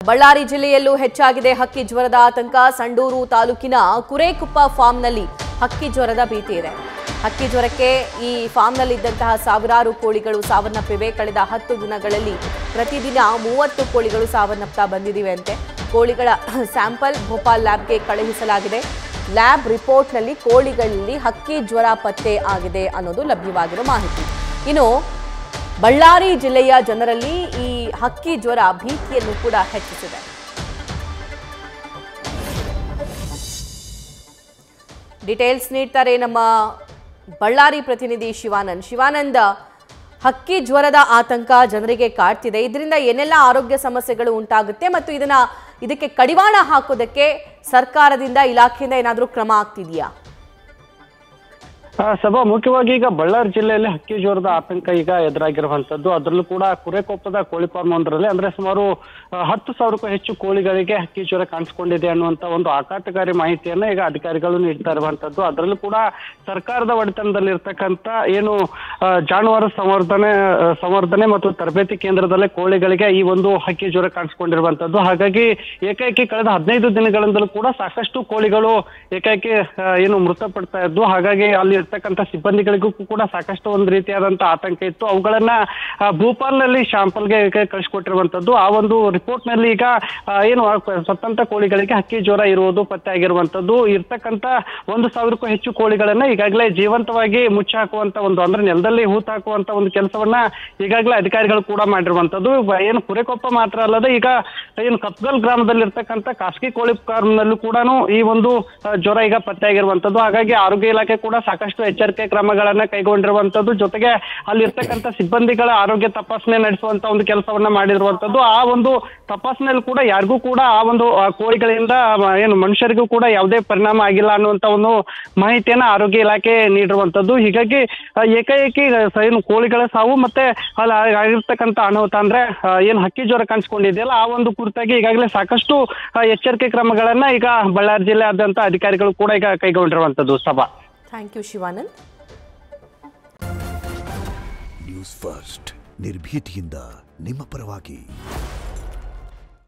ಬಳ್ಳಾರಿ ಜಿಲ್ಲೆಯಲ್ಲೂ ಹೆಚ್ಚಾಗಿದೆ ಹಕ್ಕಿ ಜ್ವರದ ಆತಂಕ. ಸಂಡೂರು ತಾಲೂಕಿನ ಕುರೇಕುಪ್ಪ ಫಾರ್ಮ್ನಲ್ಲಿ ಹಕ್ಕಿ ಜ್ವರದ ಭೀತಿ ಇದೆ. ಹಕ್ಕಿ ಜ್ವರಕ್ಕೆ ಈ ಫಾರ್ಮ್ನಲ್ಲಿದ್ದಂತಹ ಸಾವಿರಾರು ಕೋಳಿಗಳು ಸಾವನ್ನಪ್ಪಿವೆ. ಕಳೆದ 10 ದಿನಗಳಲ್ಲಿ ಪ್ರತಿದಿನ 30 ಕೋಳಿಗಳು ಸಾವನ್ನಪ್ತಾ ಬಂದಿವೆ ಅಂತೆ. ಕೋಳಿಗಳ ಸ್ಯಾಂಪಲ್ ಭೋಪಾಲ್ ಲ್ಯಾಬ್ಗೆ ಕಳುಹಿಸಲಾಗಿದೆ. ಲ್ಯಾಬ್ ರಿಪೋರ್ಟ್ನಲ್ಲಿ ಕೋಳಿಗಳಲ್ಲಿ ಹಕ್ಕಿ ಜ್ವರ ಪತ್ತೆ ಆಗಿದೆ ಅನ್ನೋದು ಲಭ್ಯವಾಗಿರೋ ಮಾಹಿತಿ. ಇನ್ನು ಬಳ್ಳಾರಿ ಜಿಲ್ಲೆಯ ಜನರಲ್ಲಿ ಈ ಹಕ್ಕಿ ಜ್ವರ ಭೀತಿಯನ್ನು ಕೂಡ ಹೆಚ್ಚಿಸಿದೆ. ಡೀಟೇಲ್ಸ್ ನೀಡ್ತಾರೆ ನಮ್ಮ ಬಳ್ಳಾರಿ ಪ್ರತಿನಿಧಿ ಶಿವಾನಂದ. ಹಕ್ಕಿ ಜ್ವರದ ಆತಂಕ ಜನರಿಗೆ ಕಾಡ್ತಿದೆ. ಇದರಿಂದ ಏನೆಲ್ಲ ಆರೋಗ್ಯ ಸಮಸ್ಯೆಗಳು ಉಂಟಾಗುತ್ತೆ ಮತ್ತು ಇದಕ್ಕೆ ಕಡಿವಾಣ ಹಾಕೋದಕ್ಕೆ ಸರ್ಕಾರದಿಂದ ಇಲಾಖೆಯಿಂದ ಏನಾದರೂ ಕ್ರಮ ಆಗ್ತಿದೆಯಾ? ಸಭಾ ಮುಖ್ಯವಾಗಿ ಈಗ ಬಳ್ಳಾರಿ ಜಿಲ್ಲೆಯಲ್ಲಿ ಹಕ್ಕಿ ಜ್ವರದ ಆತಂಕ ಈಗ ಎದುರಾಗಿರುವಂತದ್ದು. ಅದರಲ್ಲೂ ಕೂಡ ಕುರೇಕೊಪ್ಪದ ಕೋಳಿ ಫಾರ್ಮ್ ಒಂದರಲ್ಲಿ ಅಂದ್ರೆ ಸುಮಾರು 10,000ಕ್ಕೂ ಹೆಚ್ಚು ಕೋಳಿಗಳಿಗೆ ಹಕ್ಕಿ ಜ್ವರ ಕಾಣಿಸ್ಕೊಂಡಿದೆ ಅನ್ನುವಂತ ಒಂದು ಆಘಾತಕಾರಿ ಮಾಹಿತಿಯನ್ನ ಈಗ ಅಧಿಕಾರಿಗಳು ನೀಡ್ತಾ ಇರುವಂತದ್ದು. ಅದರಲ್ಲೂ ಕೂಡ ಸರ್ಕಾರದ ಒಡೆತನದಲ್ಲಿ ಇರ್ತಕ್ಕಂಥ ಏನು ಜಾನುವಾರು ಸಂವರ್ಧನೆ ಮತ್ತು ತರಬೇತಿ ಕೇಂದ್ರದಲ್ಲೇ ಕೋಳಿಗಳಿಗೆ ಈ ಒಂದು ಹಕ್ಕಿ ಜ್ವರ ಕಾಣಿಸ್ಕೊಂಡಿರುವಂತದ್ದು. ಹಾಗಾಗಿ ಏಕೈಕಿ ಕಳೆದ 15 ದಿನಗಳಿಂದಲೂ ಕೂಡ ಸಾಕಷ್ಟು ಕೋಳಿಗಳು ಏಕೈಕಿ ಏನು ಮೃತಪಡ್ತಾ ಇದ್ದು. ಹಾಗಾಗಿ ಅಲ್ಲಿ ಇರ್ತಕ್ಕಂಥ ಸಿಬ್ಬಂದಿಗಳಿಗೂ ಕೂಡ ಸಾಕಷ್ಟು ಒಂದು ರೀತಿಯಾದಂತ ಆತಂಕ ಇತ್ತು. ಅವುಗಳನ್ನ ಭೂಪಾಲ್ನಲ್ಲಿ ಶಾಂಪಲ್ಗೆ ಕಳಿಸ್ಕೊಟ್ಟಿರುವಂತದ್ದು. ಆ ಒಂದು ರಿಪೋರ್ಟ್ ನಲ್ಲಿ ಈಗ ಏನು ಸತ್ತಂತ ಕೋಳಿಗಳಿಗೆ ಹಕ್ಕಿ ಜ್ವರ ಇರುವುದು ಪತ್ತೆ ಆಗಿರುವಂತದ್ದು. ಇರ್ತಕ್ಕಂಥ 1,000ಕ್ಕೂ ಹೆಚ್ಚು ಕೋಳಿಗಳನ್ನ ಈಗಾಗಲೇ ಜೀವಂತವಾಗಿ ಮುಚ್ಚಿ ಹಾಕುವಂತ ಒಂದು ಅಂದ್ರೆ ನೆಲದಲ್ಲಿ ಹೂತ್ ಹಾಕುವಂತ ಒಂದು ಕೆಲಸವನ್ನ ಈಗಾಗಲೇ ಅಧಿಕಾರಿಗಳು ಕೂಡ ಮಾಡಿರುವಂತದ್ದು. ಏನು ಕುರೇಕೊಪ್ಪ ಮಾತ್ರ ಅಲ್ಲದೆ ಈಗ ಏನು ಕಪ್ಗಲ್ ಗ್ರಾಮದಲ್ಲಿ ಇರ್ತಕ್ಕಂಥ ಖಾಸಗಿ ಕೋಳಿ ಫಾರ್ಮ್ನಲ್ಲೂ ಕೂಡ ಈ ಒಂದು ಜ್ವರ ಈಗ ಪತ್ತೆ ಆಗಿರುವಂತದ್ದು. ಹಾಗಾಗಿ ಆರೋಗ್ಯ ಇಲಾಖೆ ಕೂಡ ಸಾಕಷ್ಟು ಎಚ್ಚರಿಕೆ ಕ್ರಮಗಳನ್ನ ಕೈಗೊಂಡಿರುವಂತದ್ದು. ಜೊತೆಗೆ ಅಲ್ಲಿ ಇರ್ತಕ್ಕಂಥ ಸಿಬ್ಬಂದಿಗಳ ಆರೋಗ್ಯ ತಪಾಸಣೆ ನಡೆಸುವಂತ ಒಂದು ಕೆಲಸವನ್ನ ಮಾಡಿರುವಂತದ್ದು. ಆ ಒಂದು ತಪಾಸಣೆಯಲ್ಲಿ ಕೂಡ ಯಾರಿಗೂ ಕೂಡ ಆ ಒಂದು ಕೋಳಿಗಳಿಂದ ಏನು ಮನುಷ್ಯರಿಗೂ ಕೂಡ ಯಾವುದೇ ಪರಿಣಾಮ ಆಗಿಲ್ಲ ಅನ್ನುವಂತ ಒಂದು ಮಾಹಿತಿಯನ್ನ ಆರೋಗ್ಯ ಇಲಾಖೆ ನೀಡಿರುವಂತದ್ದು. ಹೀಗಾಗಿ ಏಕಾಏಕಿ ಏನು ಕೋಳಿಗಳ ಸಾವು ಮತ್ತೆ ಅಲ್ಲಿ ಆಗಿರ್ತಕ್ಕಂಥ ಅನಾಹುತ ಅಂದ್ರೆ ಏನು ಹಕ್ಕಿ ಜ್ವರ ಕಾಣಿಸ್ಕೊಂಡಿದೆಯಲ್ಲ ಆ ಒಂದು ಕುರಿತಾಗಿ ಈಗಾಗಲೇ ಸಾಕಷ್ಟು ಎಚ್ಚರಿಕೆ ಕ್ರಮಗಳನ್ನ ಈಗ ಬಳ್ಳಾರಿ ಜಿಲ್ಲೆಯಾದ್ಯಂತ ಅಧಿಕಾರಿಗಳು ಕೂಡ ಈಗ ಕೈಗೊಂಡಿರುವಂತದ್ದು. ಸಭಾ thank you Shivanand. News first ನಿರ್ಭೀತಿಯಿಂದ ನಿಮ್ಮ ಪರವಾಗಿ.